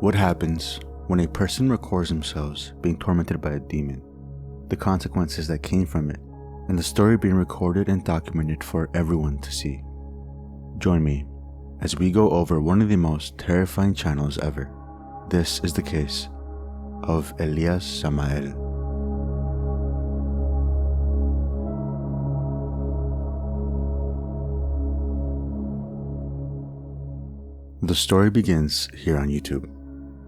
What happens when a person records themselves being tormented by a demon, the consequences that came from it, and the story being recorded and documented for everyone to see. Join me as we go over one of the most terrifying channels ever. This is the case of Elias Samael. The story begins here on YouTube,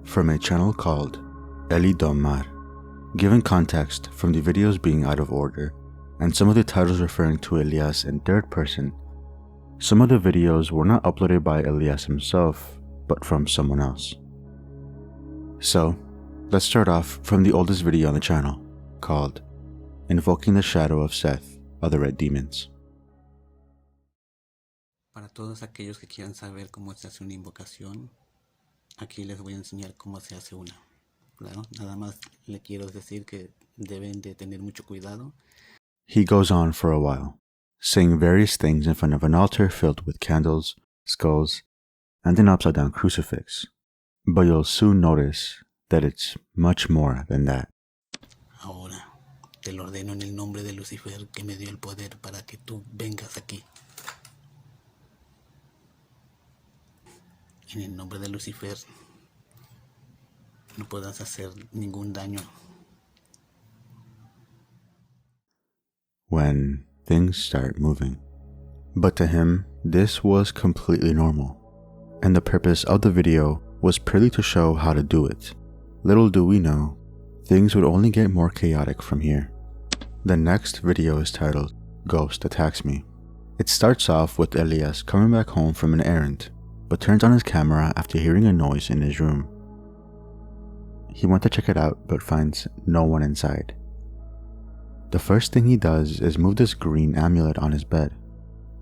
from a channel called Eli Domar. Given context from the videos being out of order, and some of the titles referring to Elias in third person, some of the videos were not uploaded by Elias himself, but from someone else. So, let's start off from the oldest video on the channel, called Invoking the Shadow of Seth of the Red Demons. Para todos aquellos que quieran saber cómo se hace una invocación, aquí les voy a enseñar cómo se hace una. Claro, nada más le quiero decir que deben de tener mucho cuidado. He goes on for a while, saying various things in front of an altar filled with candles, skulls, and an upside-down crucifix. But you'll soon notice that it's much more than that. Ahora, te lo ordeno en el nombre de Lucifer que me dio el poder para que tú vengas aquí. En el nombre de Lucifer, no puedas hacer ningún daño. When things start moving. But to him, this was completely normal, and the purpose of the video was purely to show how to do it. Little do we know, things would only get more chaotic from here. The next video is titled Ghost Attacks Me. It starts off with Elias coming back home from an errand, but turns on his camera after hearing a noise in his room. He went to check it out but finds no one inside. The first thing he does is move this green amulet on his bed.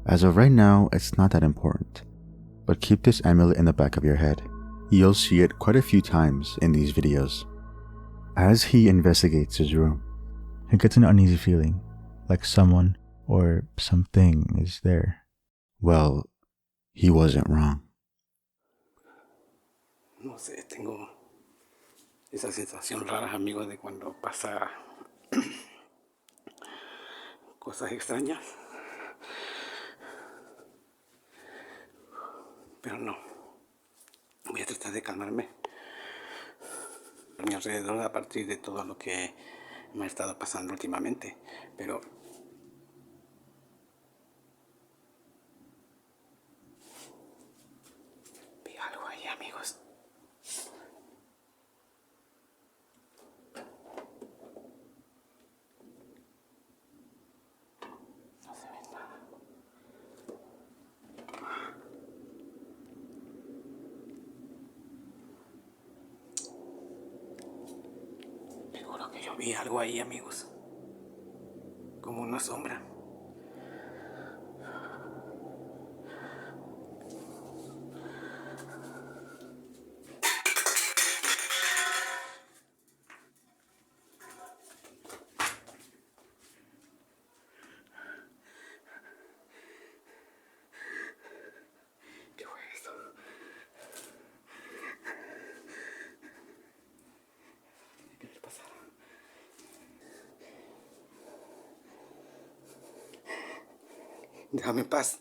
As of right now, it's not that important, but keep this amulet in the back of your head. You'll see it quite a few times in these videos. As he investigates his room, he gets an uneasy feeling, like someone or something is there. Well, he wasn't wrong. No sé, tengo esa sensación rara, amigo, de cuando pasa cosas extrañas. Pero no, voy a tratar de calmarme a mi alrededor a partir de todo lo que me ha estado pasando últimamente. Pero vi algo ahí, amigos. No se ve nada. Seguro que yo vi algo ahí, amigos. Como una sombra. ¿Qué fue eso? ¿Qué les pasaba? Déjame en paz.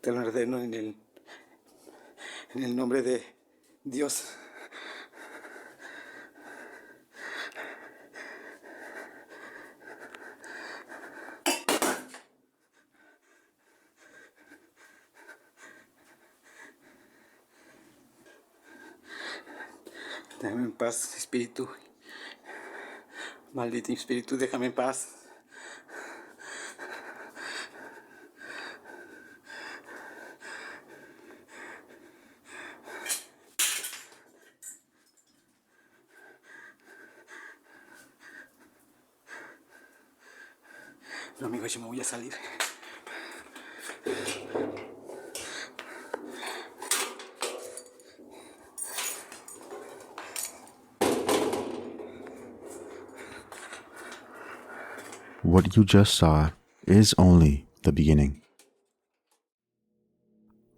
Te lo ordeno en el nombre de Dios. Déjame en paz, espíritu. Maldito espíritu, déjame en paz. No, amigo, yo me voy a salir. What you just saw is only the beginning.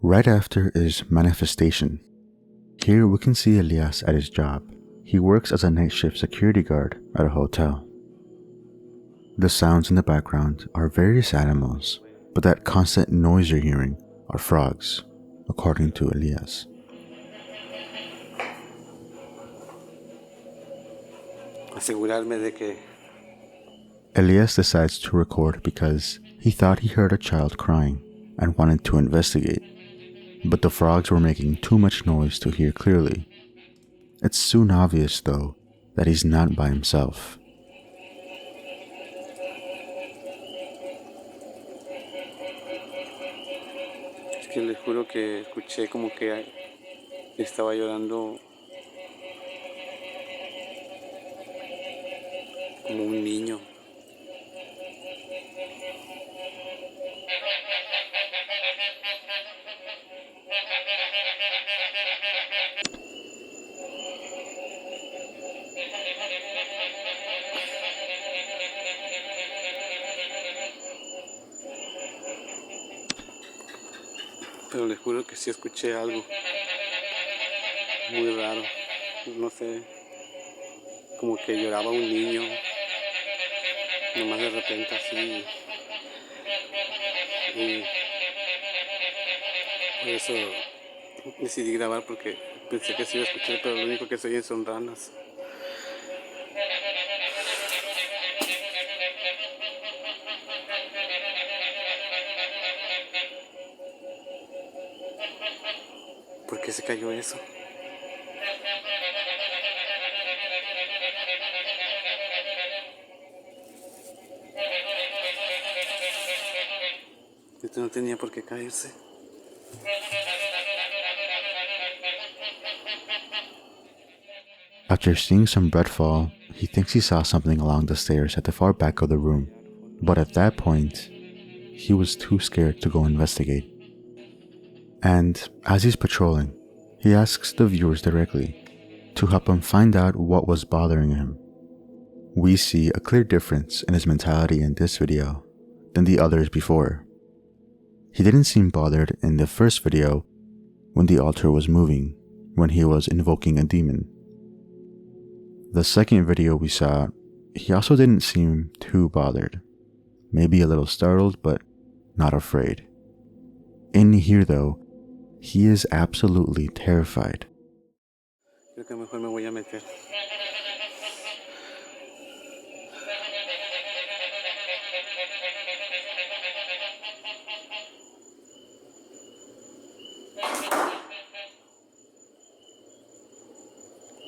Right after is manifestation. Here we can see Elias at his job. He works as a night shift security guard at a hotel. The sounds in the background are various animals, but that constant noise you're hearing are frogs, according to Elias. Asegurarme de que Elias decides to record because he thought he heard a child crying and wanted to investigate, but the frogs were making too much noise to hear clearly. It's soon obvious, though, that he's not by himself. es que les juro que escuché como que estaba llorando como un niño. Pero les juro que sí escuché algo muy raro, no sé, como que lloraba un niño, nomás de repente así, y por eso decidí grabar porque pensé que sí iba a escuchar, pero lo único que se oyen son ranas. ¿Por qué se cayó eso? Esto no tenía por qué caerse. After seeing some bread fall, he thinks he saw something along the stairs at the far back of the room, but at that point, he was too scared to go investigate. And as he's patrolling, he asks the viewers directly to help him find out what was bothering him. We see a clear difference in his mentality in this video than the others before. He didn't seem bothered in the first video when the altar was moving, when he was invoking a demon. The second video we saw, he also didn't seem too bothered. Maybe a little startled, but not afraid. In here though, he is absolutely terrified. Creo que mejor me voy a meter.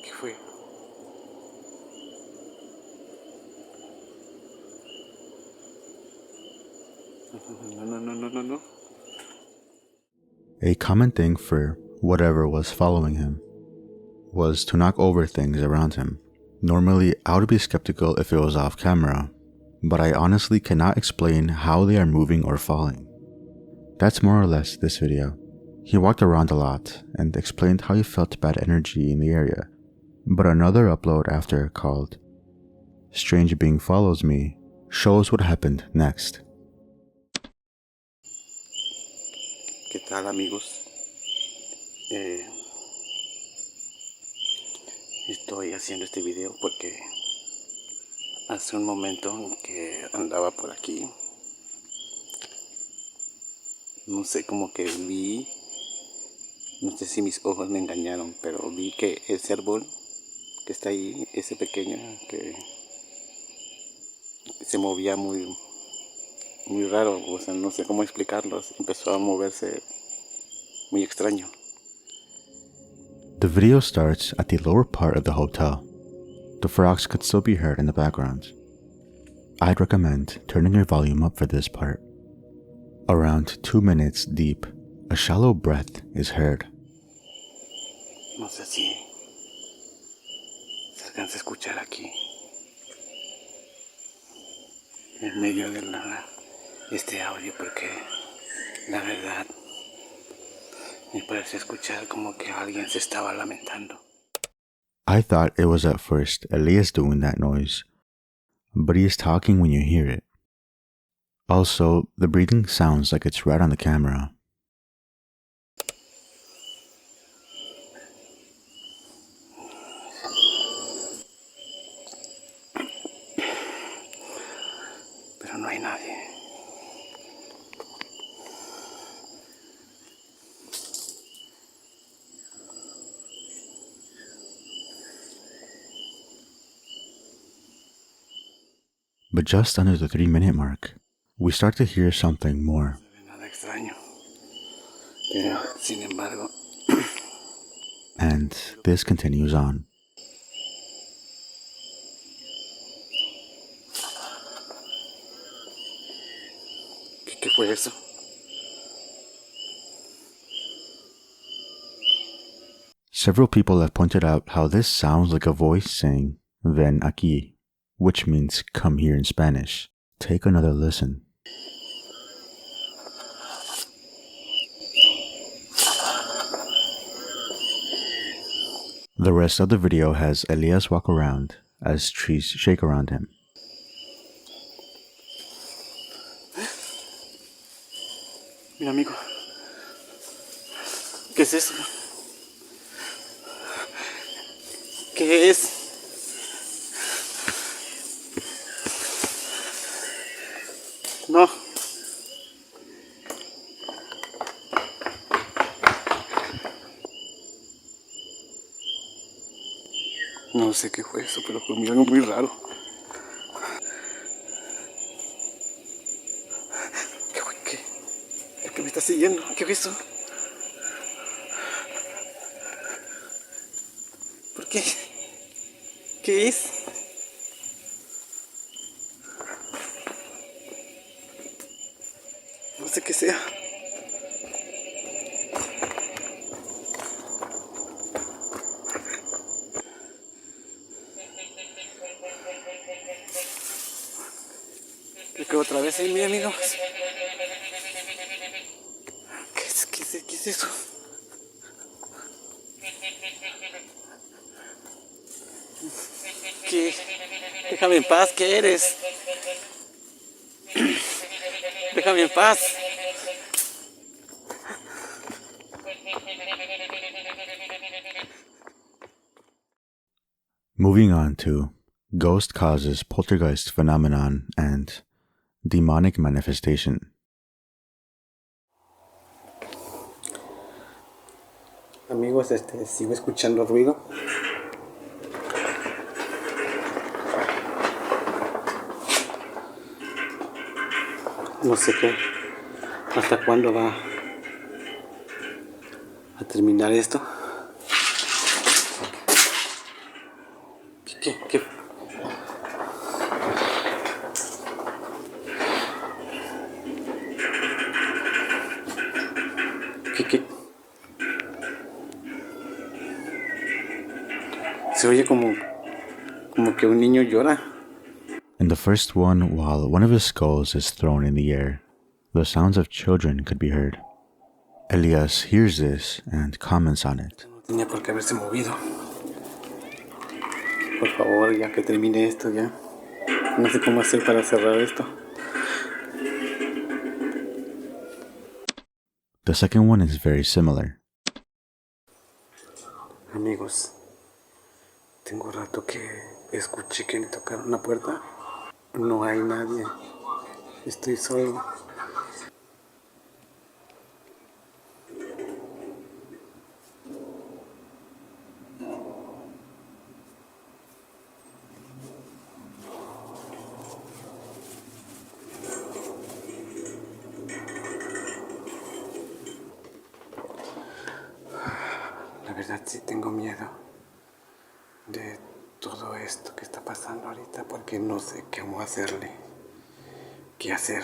¿Qué fue? No. A common thing for whatever was following him was to knock over things around him. Normally, I would be skeptical if it was off camera, but I honestly cannot explain how they are moving or falling. That's more or less this video. He walked around a lot and explained how he felt bad energy in the area, but another upload after called Strange Being Follows Me shows what happened next. ¿Qué tal, amigos? Estoy haciendo este video porque hace un momento que andaba por aquí, no sé, como que vi, no sé si mis ojos me engañaron, pero vi que ese árbol que está ahí, ese pequeño, que se movía muy raro, o sea, no sé cómo explicarlo, empezó a moverse muy extraño. The video starts at the lower part of the hotel. The frogs could still be heard in the background. I'd recommend turning your volume up for this part. Around 2 minutes deep, a shallow breath is heard. No sé si se alcanza a escuchar aquí, en medio de este audio, porque la verdad me parece escuchar como que alguien se estaba lamentando. I thought it was at first Elias doing that noise, but he is talking when you hear it. Also, the breathing sounds like it's right on the camera. Pero no hay nadie. But just under the 3-minute mark, we start to hear something more. Nada extraño. Pero, sin embargo, And this continues on. ¿qué fue eso? Several people have pointed out how this sounds like a voice saying, "Ven aquí," which means come here in Spanish. Take another listen. The rest of the video has Elias walk around as trees shake around him. Mira, amigo. ¿Qué es eso? ¿Qué es? No. No sé qué fue eso, pero fue algo muy raro. ¿Qué fue? ¿Qué me está siguiendo? ¿Qué fue eso? ¿Por qué? ¿Qué es? No sé qué sea. Creo que otra vez ahí, mi amigo. ¿Qué es eso? ¿Qué? Déjame en paz, ¿qué eres? Déjame en paz. Moving on to ghost causes poltergeist phenomenon and demonic manifestation. Amigos, sigo escuchando ruido. No sé hasta cuándo va a terminar esto. ¿Qué? Se oye como que un niño llora. In the first one, while one of his skulls is thrown in the air, the sounds of children could be heard. Elias hears this and comments on it. No tenía por qué haberse movido. Por favor, ya que termine esto ya. No sé cómo hacer para cerrar esto. The second one is very similar. Amigos, tengo rato que escuché que me tocaron la puerta. No hay nadie. Estoy solo. La verdad sí tengo miedo de todo esto que está pasando ahorita porque no sé cómo hacerle. ¿Qué hacer?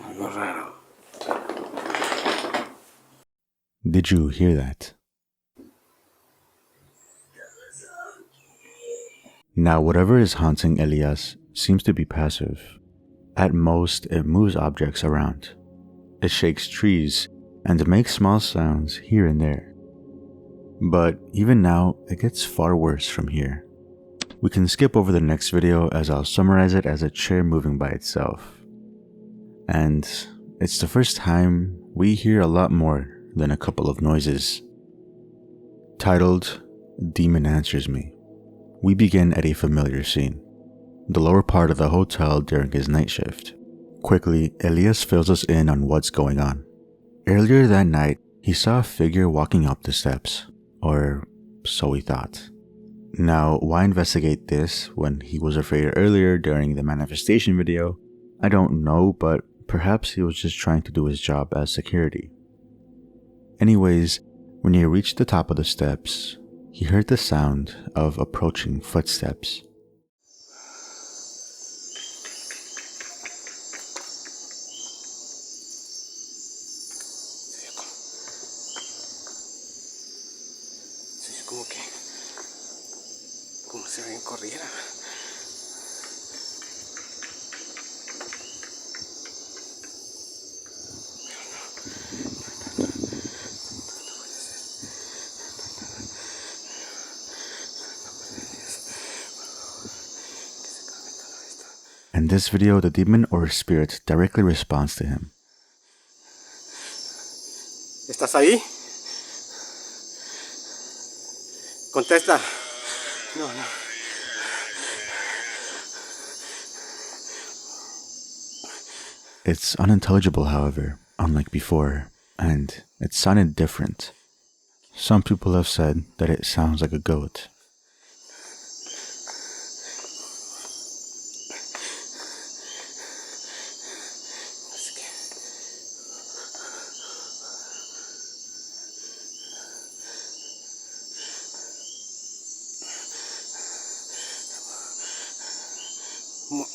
Algo raro. Did you hear that? Now, whatever is haunting Elias seems to be passive. At most, it moves objects around. It shakes trees and makes small sounds here and there. But even now, it gets far worse from here. We can skip over the next video as I'll summarize it as a chair moving by itself. And it's the first time we hear a lot more than a couple of noises. Titled, Demon Answers Me. We begin at a familiar scene, the lower part of the hotel during his night shift. Quickly, Elias fills us in on what's going on. Earlier that night, he saw a figure walking up the steps, or so he thought. Now, why investigate this when he was afraid earlier during the manifestation video? I don't know, but perhaps he was just trying to do his job as security. Anyways, when he reached the top of the steps, he heard the sound of approaching footsteps. Como si alguien corriera. In this video, the demon or spirit directly responds to him. ¿Estás ahí? Contesta. No. It's unintelligible, however, unlike before, and it sounded different. Some people have said that it sounds like a goat.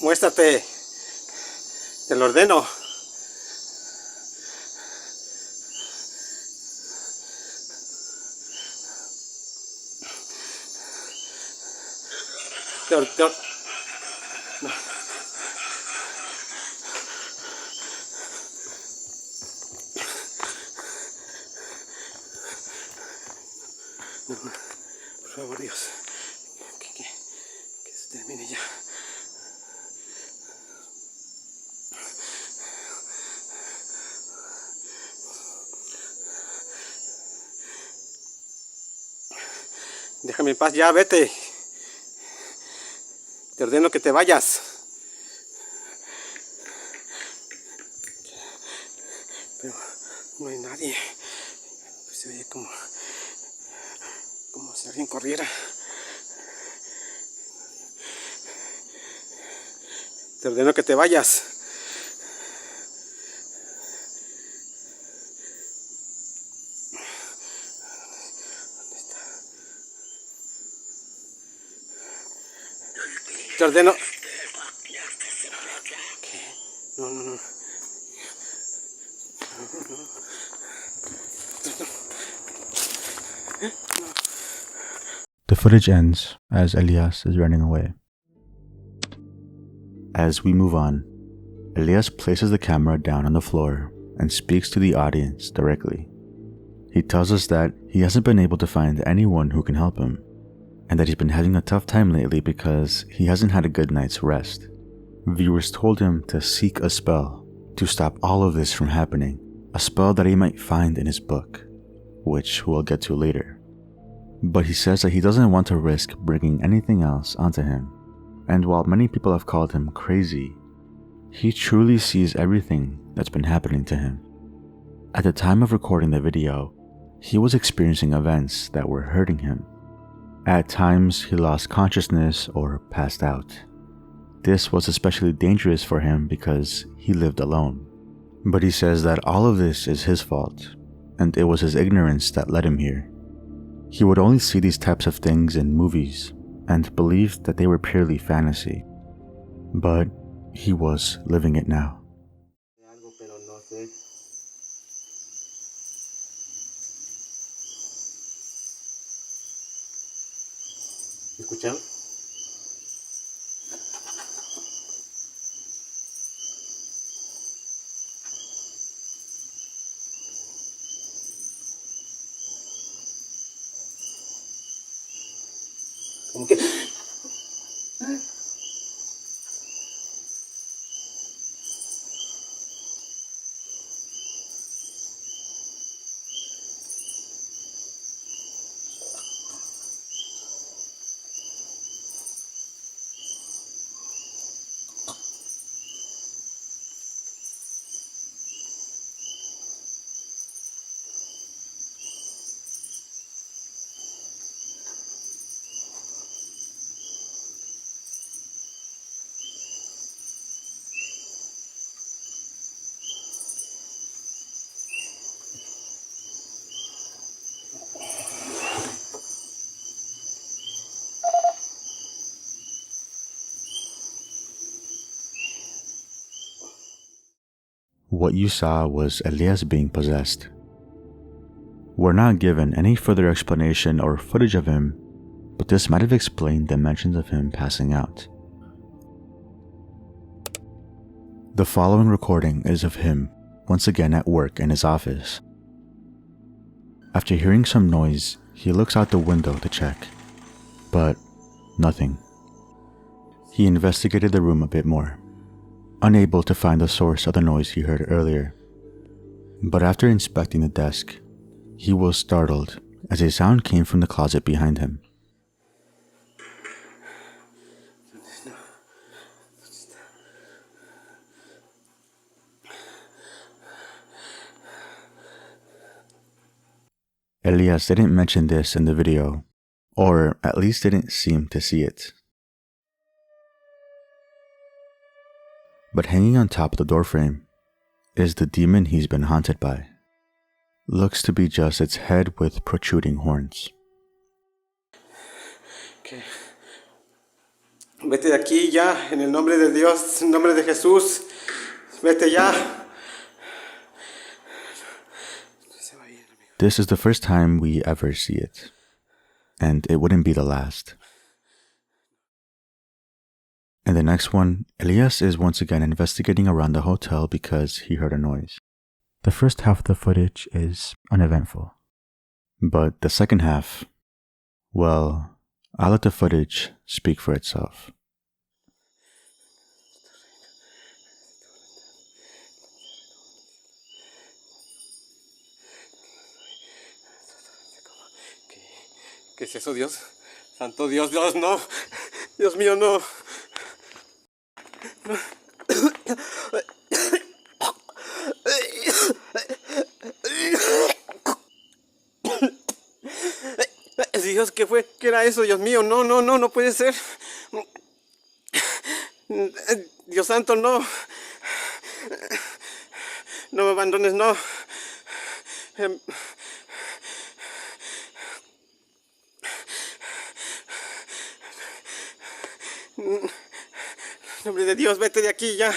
Muéstrate. Te lo ordeno. No. Por favor, Dios. Que se termine ya. Déjame en paz ya, vete. Te ordeno que te vayas. Pero no hay nadie. Pues se oye como si alguien corriera. Te ordeno que te vayas. Te ordeno. ¿Qué? No. The footage ends as Elias is running away. As we move on, Elias places the camera down on the floor and speaks to the audience directly. He tells us that he hasn't been able to find anyone who can help him, and that he's been having a tough time lately because he hasn't had a good night's rest. Viewers told him to seek a spell to stop all of this from happening, a spell that he might find in his book, which we'll get to later. But he says that he doesn't want to risk bringing anything else onto him, and while many people have called him crazy, he truly sees everything that's been happening to him. At the time of recording the video, he was experiencing events that were hurting him. At times, he lost consciousness or passed out. This was especially dangerous for him because he lived alone. But he says that all of this is his fault, and it was his ignorance that led him here. He would only see these types of things in movies and believed that they were purely fantasy. But he was living it now. ¿Escuchan? Como que... What you saw was Elias being possessed. We're not given any further explanation or footage of him, but this might have explained the mentions of him passing out. The following recording is of him once again at work in his office. After hearing some noise, he looks out the window to check, but nothing. He investigated the room a bit more, unable to find the source of the noise he heard earlier. But after inspecting the desk, he was startled as a sound came from the closet behind him. Elias didn't mention this in the video, or at least didn't seem to see it. But hanging on top of the doorframe is the demon he's been haunted by. Looks to be just its head with protruding horns. Okay. Vete de aquí ya, en el nombre de Dios, en el nombre de Jesús. Vete ya. This is the first time we ever see it, and it wouldn't be the last. In the next one, Elias is once again investigating around the hotel because he heard a noise. The first half of the footage is uneventful, but the second half, well, I'll let the footage speak for itself. ¿Qué es eso, Dios? Santo Dios, Dios, no. Dios mío, no. Dios, ¿qué fue? ¿Qué era eso? Dios mío, no, no, no, no puede ser. Dios santo, no. No me abandones, no. En nombre de Dios, vete de aquí ya.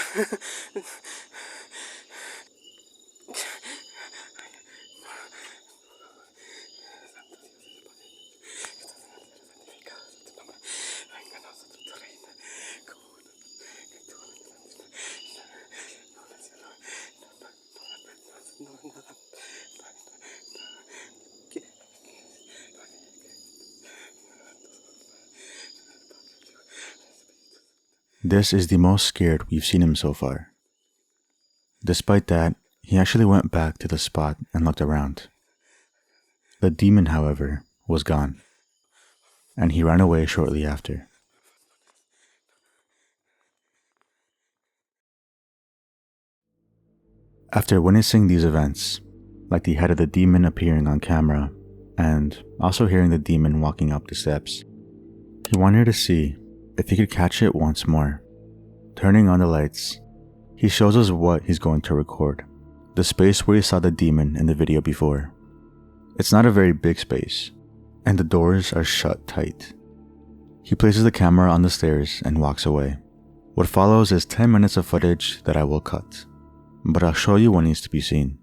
This is the most scared we've seen him so far. Despite that, he actually went back to the spot and looked around. The demon, however, was gone, and he ran away shortly after. After witnessing these events, like the head of the demon appearing on camera, and also hearing the demon walking up the steps, he wanted to see if he could catch it once more. Turning on the lights, he shows us what he's going to record, the space where he saw the demon in the video before. It's not a very big space, and the doors are shut tight. He places the camera on the stairs and walks away. What follows is 10 minutes of footage that I will cut, but I'll show you what needs to be seen.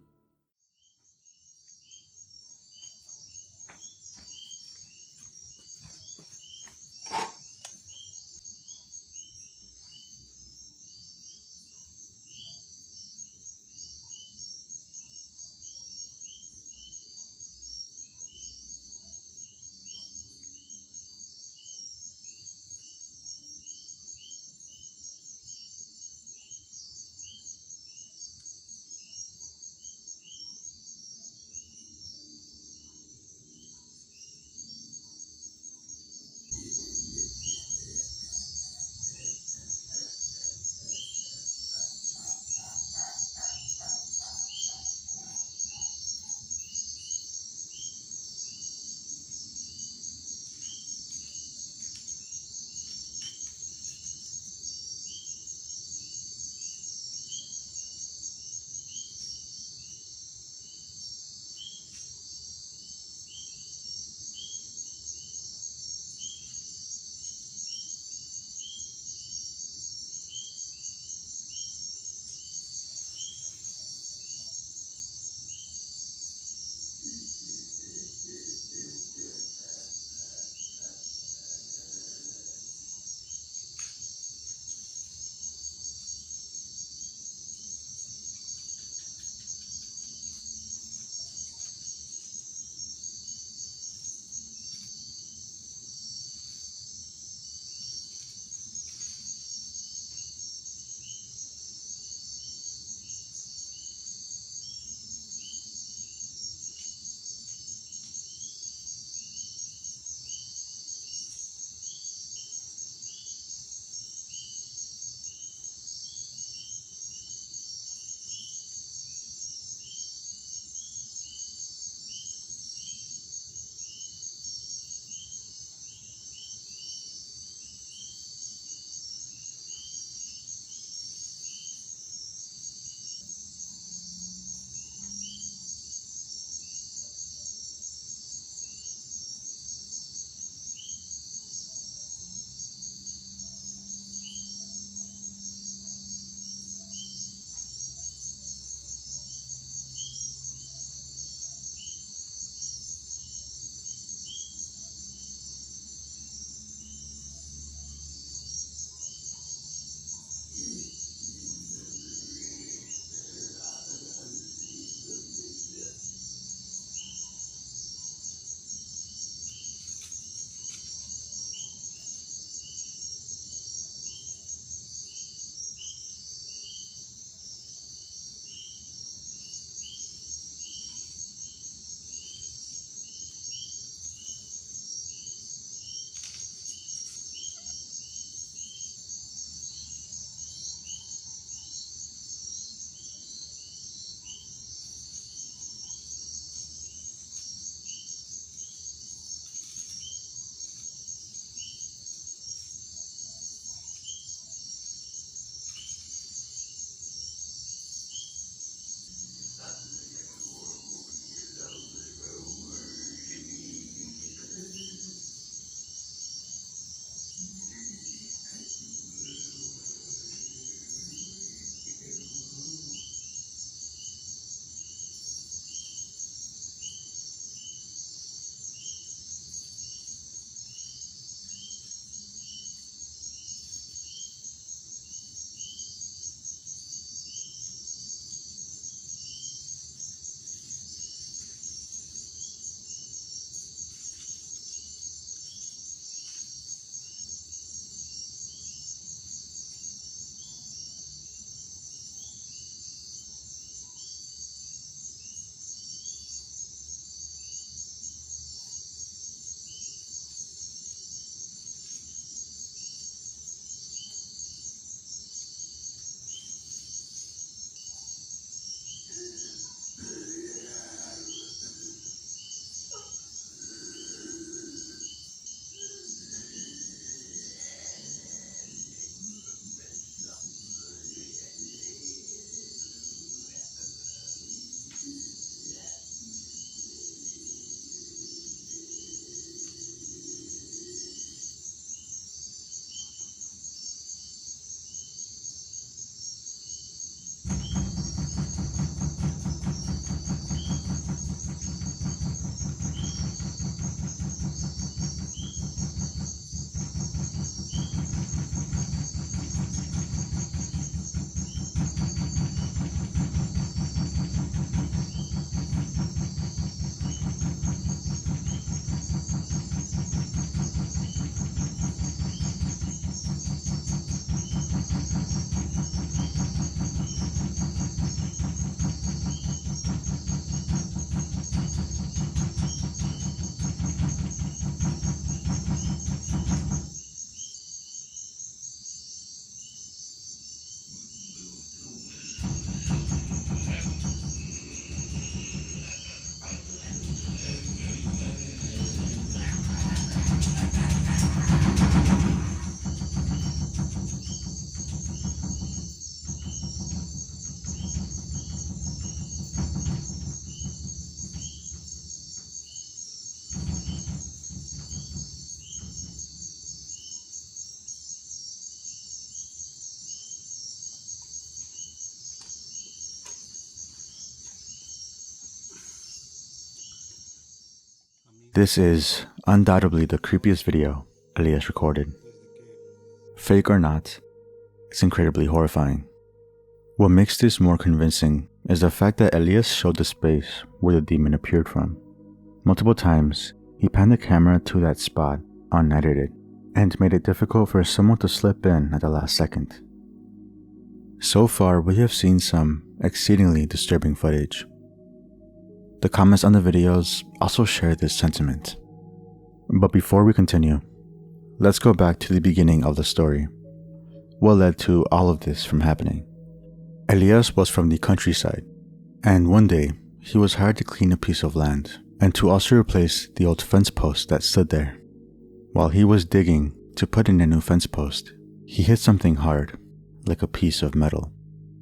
This is undoubtedly the creepiest video Elias recorded. Fake or not, it's incredibly horrifying. What makes this more convincing is the fact that Elias showed the space where the demon appeared from. Multiple times, he panned the camera to that spot unedited and made it difficult for someone to slip in at the last second. So far, we have seen some exceedingly disturbing footage. The comments on the videos also share this sentiment. But before we continue, let's go back to the beginning of the story. What led to all of this from happening? Elias was from the countryside, and one day he was hired to clean a piece of land and to also replace the old fence post that stood there. While he was digging to put in a new fence post, he hit something hard, like a piece of metal.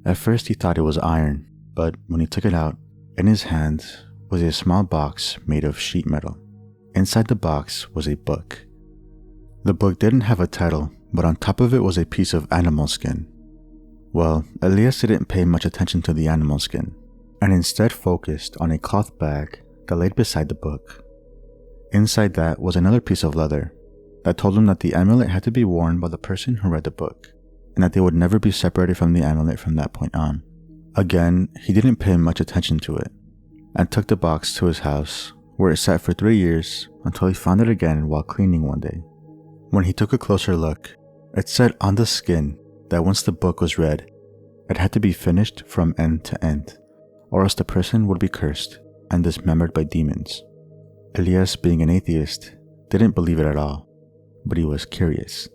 At first he thought it was iron, but when he took it out, in his hand was a small box made of sheet metal. Inside the box was a book. The book didn't have a title, but on top of it was a piece of animal skin. Well, Elias didn't pay much attention to the animal skin, and instead focused on a cloth bag that laid beside the book. Inside that was another piece of leather that told him that the amulet had to be worn by the person who read the book, and that they would never be separated from the amulet from that point on. Again, he didn't pay much attention to it, and took the box to his house, where it sat for 3 years until he found it again while cleaning one day. When he took a closer look, it said on the skin that once the book was read, it had to be finished from end to end, or else the person would be cursed and dismembered by demons. Elias, being an atheist, didn't believe it at all, but he was curious.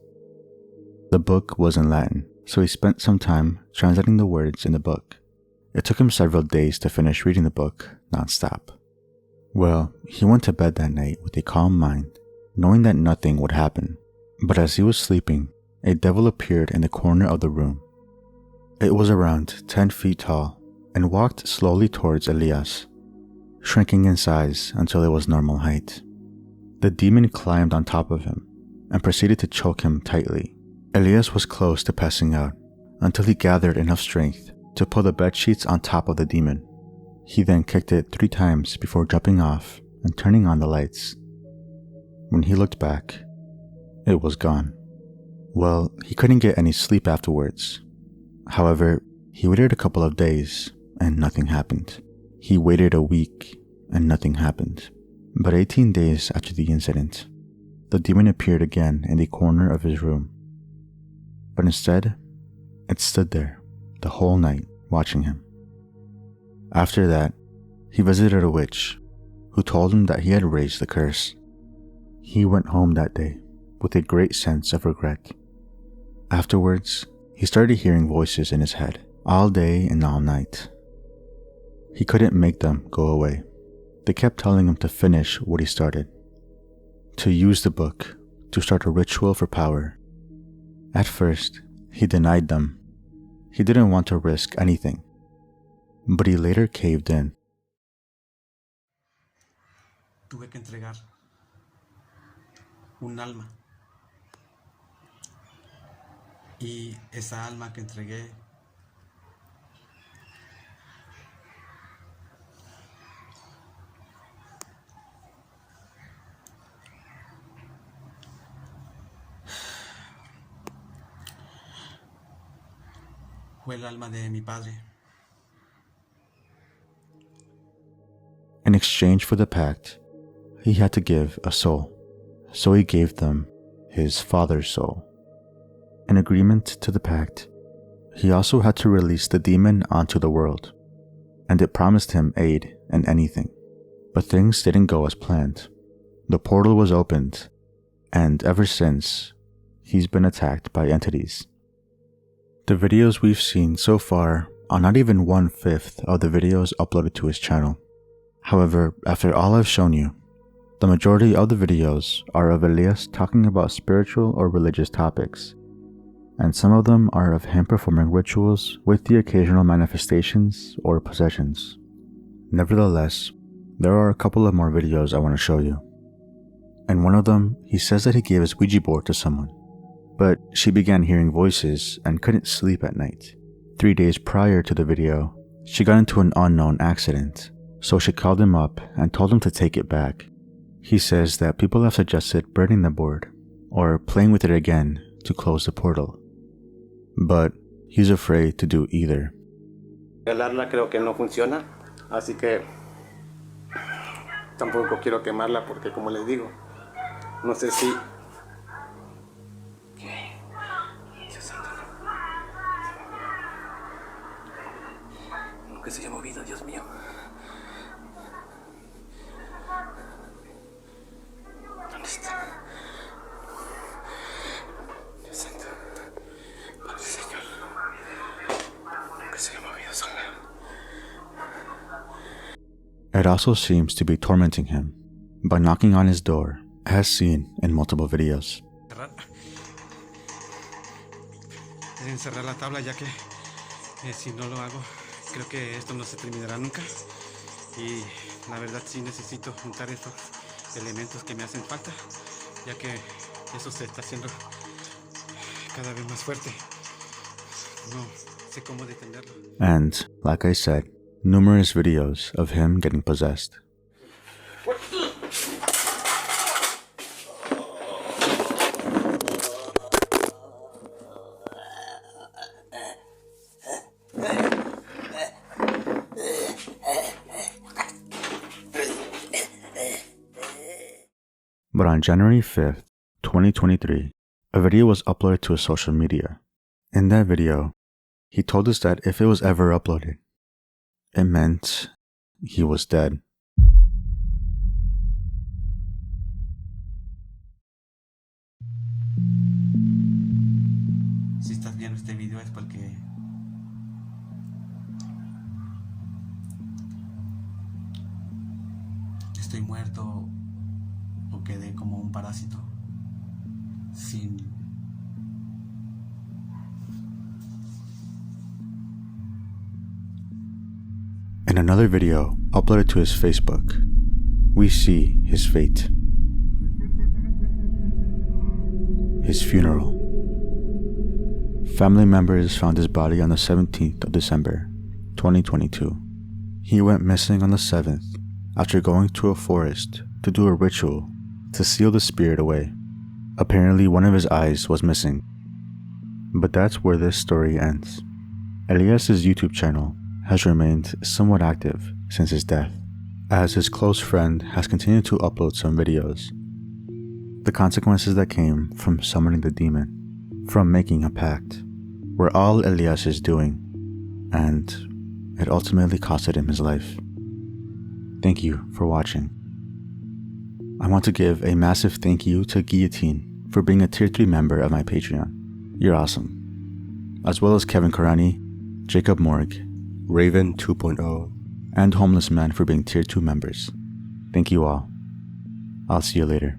The book was in Latin, so he spent some time translating the words in the book. It took him several days to finish reading the book non-stop. Well, he went to bed that night with a calm mind, knowing that nothing would happen. But as he was sleeping, a devil appeared in the corner of the room. It was around 10 feet tall and walked slowly towards Elias, shrinking in size until it was normal height. The demon climbed on top of him and proceeded to choke him tightly. Elias was close to passing out until he gathered enough strength to pull the bed sheets on top of the demon. He then kicked it 3 times before jumping off and turning on the lights. When he looked back, it was gone. Well, he couldn't get any sleep afterwards. However, he waited a couple of days and nothing happened. He waited a week and nothing happened. But 18 days after the incident, the demon appeared again in the corner of his room. But instead, it stood there the whole night watching him. After that, he visited a witch who told him that he had raised the curse. He went home that day with a great sense of regret. Afterwards, he started hearing voices in his head all day and all night. He couldn't make them go away. They kept telling him to finish what he started, to use the book, to start a ritual for power. At first, he denied them. He didn't want to risk anything, but he later caved in. Tuve que entregar un alma, y esa alma que entregué fue el alma de mi padre. In exchange for the pact, he had to give a soul, so he gave them his father's soul. In agreement to the pact, he also had to release the demon onto the world, and it promised him aid in anything. But things didn't go as planned. The portal was opened, and ever since, he's been attacked by entities. The videos we've seen so far are not even 1/5 of the videos uploaded to his channel. However, after all I've shown you, the majority of the videos are of Elias talking about spiritual or religious topics, and some of them are of him performing rituals with the occasional manifestations or possessions. Nevertheless, there are a couple of more videos I want to show you. In one of them, he says that he gave his Ouija board to someone, but she began hearing voices and couldn't sleep at night. 3 days prior to the video, she got into an unknown accident, so she called him up and told him to take it back. He says that people have suggested burning the board or playing with it again to close the portal, but he's afraid to do either. Regalarla creo que no funciona, así que tampoco quiero quemarla porque, como les digo, no sé si... ¿Qué se haya movido, Dios mío? ¿Dónde está? Dios santo, Padre Señor, que se haya movido sola. It also seems to be tormenting him by knocking on his door, as seen in multiple videos. Encerrar la tabla, ya que si no lo hago, creo que esto no se terminará nunca. Y la verdad sí necesito juntar estos elementos que me hacen falta, ya que eso se está haciendo cada vez más fuerte. No sé cómo detenerlo. And, like I said, numerous videos of him getting possessed. But on January 5th, 2023, a video was uploaded to his social media. In that video, he told us that if it was ever uploaded, it meant he was dead. Si estás viendo este video es porque estoy muerto o quedé como un parásito sin In another video uploaded to his Facebook, we see his fate. His funeral. Family members found his body on the 17th of December, 2022. He went missing on the 7th after going to a forest to do a ritual to seal the spirit away. Apparently one of his eyes was missing. But that's where this story ends. Elias's YouTube channel has remained somewhat active since his death, as his close friend has continued to upload some videos. The consequences that came from summoning the demon, from making a pact, were all Elias is doing, and it ultimately costed him his life. Thank you for watching. I want to give a massive thank you to Guillotine for being a tier 3 member of my Patreon. You're awesome. As well as Kevin Karani, Jacob Morg, Raven 2.0, and Homeless Man for being tier 2 members. Thank you all. I'll see you later.